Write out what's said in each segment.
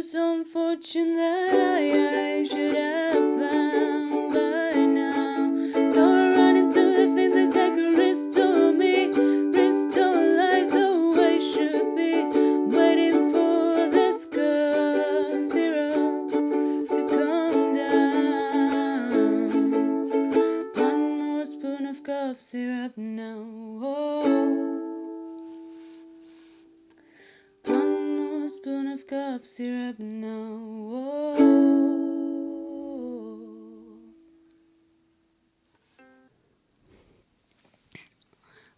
just unfortunate I should have found by now. So I run into the things that say could restore me, restore life the way it should be. Waiting for this cup syrup to come down. One more spoon of cough syrup now. One more spoon of cough syrup now.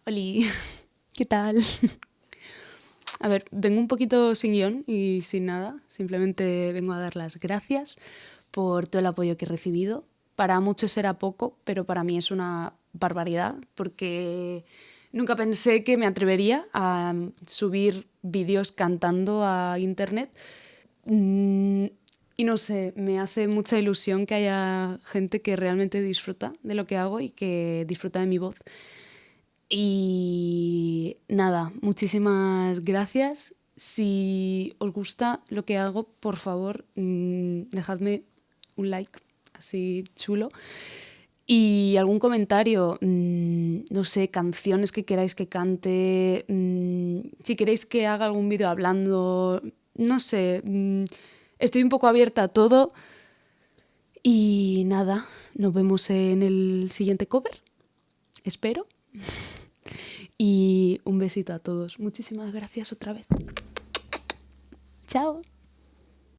Oli, ¿qué tal? A ver, vengo un poquito sin guión y sin nada. Simplemente vengo a dar las gracias por todo el apoyo que he recibido. Para muchos será poco, pero para mí es una barbaridad porque nunca pensé que me atrevería a subir vídeos cantando a internet. Y no sé, me hace mucha ilusión que haya gente que realmente disfruta de lo que hago y que disfruta de mi voz. Y nada, muchísimas gracias. Si os gusta lo que hago, por favor, dejadme un like así chulo. Y algún comentario, no sé, canciones que queráis que cante, si queréis que haga algún vídeo hablando, no sé, estoy un poco abierta a todo. Y nada, nos vemos en el siguiente cover, espero. Y un besito a todos. Muchísimas gracias otra vez. Chao.